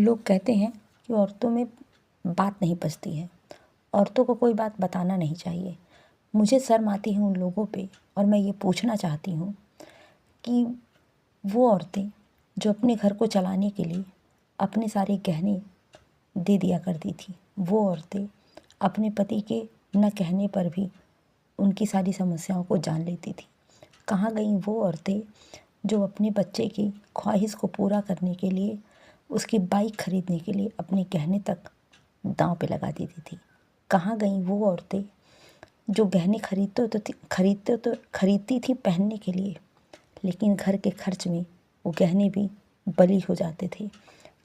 लोग कहते हैं कि औरतों में बात नहीं पचती है, औरतों को कोई बात बताना नहीं चाहिए। मुझे शर्म आती है उन लोगों पे, और मैं ये पूछना चाहती हूँ कि वो औरतें जो अपने घर को चलाने के लिए अपने सारे गहने दे दिया करती थी, वो औरतें अपने पति के न कहने पर भी उनकी सारी समस्याओं को जान लेती थी। कहाँ गई वो औरतें जो अपने बच्चे की ख्वाहिश को पूरा करने के लिए, उसकी बाइक खरीदने के लिए अपने गहने तक दांव पे लगा देती थी। कहाँ गई वो औरतें जो गहने खरीदती थी पहनने के लिए, लेकिन घर के खर्च में वो गहने भी बलि हो जाते थे।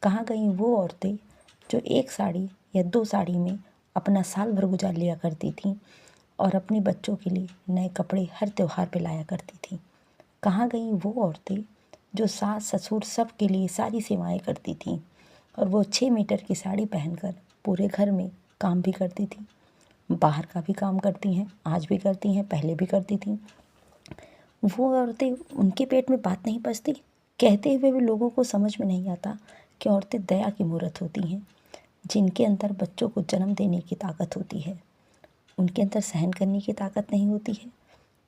कहाँ गई वो औरतें जो एक साड़ी या 2 साड़ी में अपना साल भर गुजार लिया करती थीं और अपने बच्चों के लिए नए कपड़े हर त्योहार पे लाया करती थीं। कहाँ गई वो औरतें जो सास ससुर सब के लिए सारी सेवाएं करती थीं और वो 6 मीटर की साड़ी पहनकर पूरे घर में काम भी करती थीं, बाहर का भी काम करती हैं, आज भी करती हैं, पहले भी करती थीं। वो औरतें, उनके पेट में बात नहीं पचती। कहते हुए भी लोगों को समझ में नहीं आता कि औरतें दया की मूरत होती हैं, जिनके अंदर बच्चों को जन्म देने की ताकत होती है। उनके अंदर सहन करने की ताकत नहीं होती है।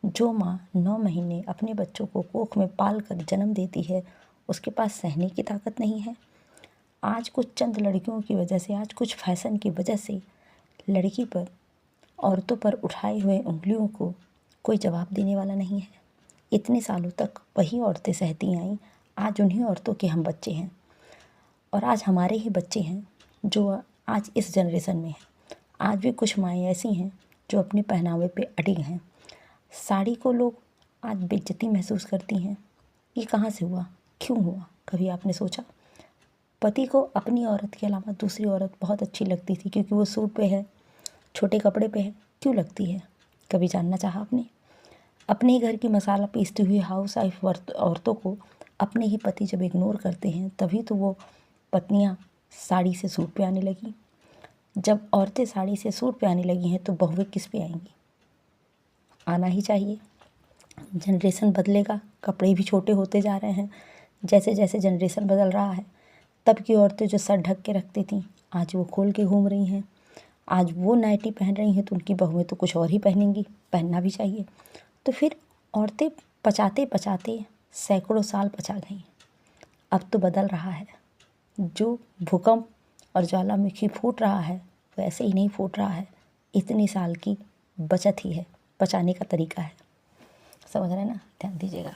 जो माँ 9 महीने अपने बच्चों को कोख में पाल कर जन्म देती है, उसके पास सहने की ताकत नहीं है। आज कुछ चंद लड़कियों की वजह से, आज कुछ फैशन की वजह से लड़की पर, औरतों पर उठाए हुए उंगलियों को कोई जवाब देने वाला नहीं है। इतने सालों तक वही औरतें सहती आईं, आज उन्हीं औरतों के हम बच्चे हैं और आज हमारे ही बच्चे हैं जो आज इस जनरेशन में हैं। आज भी कुछ माएँ ऐसी हैं जो अपने पहनावे पे अडिग हैं। साड़ी को लोग आज बेइज्जती महसूस करती हैं। ये कहाँ से हुआ, क्यों हुआ? कभी आपने सोचा? पति को अपनी औरत के अलावा दूसरी औरत बहुत अच्छी लगती थी क्योंकि वो सूट पे है, छोटे कपड़े पे है। क्यों लगती है? कभी जानना चाहा आपने? अपने ही घर की मसाला पीसती हुई हाउस वाइफ औरतों को अपने ही पति जब इग्नोर करते हैं, तभी तो वो पत्नियां साड़ी से सूट पे आने लगी। जब औरतें साड़ी से सूट पे आने लगी हैं तो बहुएं किस पे आएंगी? आना ही चाहिए। जनरेशन बदलेगा, कपड़े भी छोटे होते जा रहे हैं। जैसे जैसे जनरेशन बदल रहा है, तब की औरतें जो सर ढक के रखती थीं, आज वो खोल के घूम रही हैं। आज वो नाइटी पहन रही हैं तो उनकी बहुएं तो कुछ और ही पहनेंगी, पहनना भी चाहिए। तो फिर औरतें पचाते पचाते सैकड़ों साल पचा गईं। अब तो बदल रहा है। जो भूकंप और ज्वालामुखी फूट रहा है वैसे ही नहीं फूट रहा है, इतने साल की बचत ही है, पचाने का तरीका है। समझ रहे हैं ना? ध्यान दीजिएगा।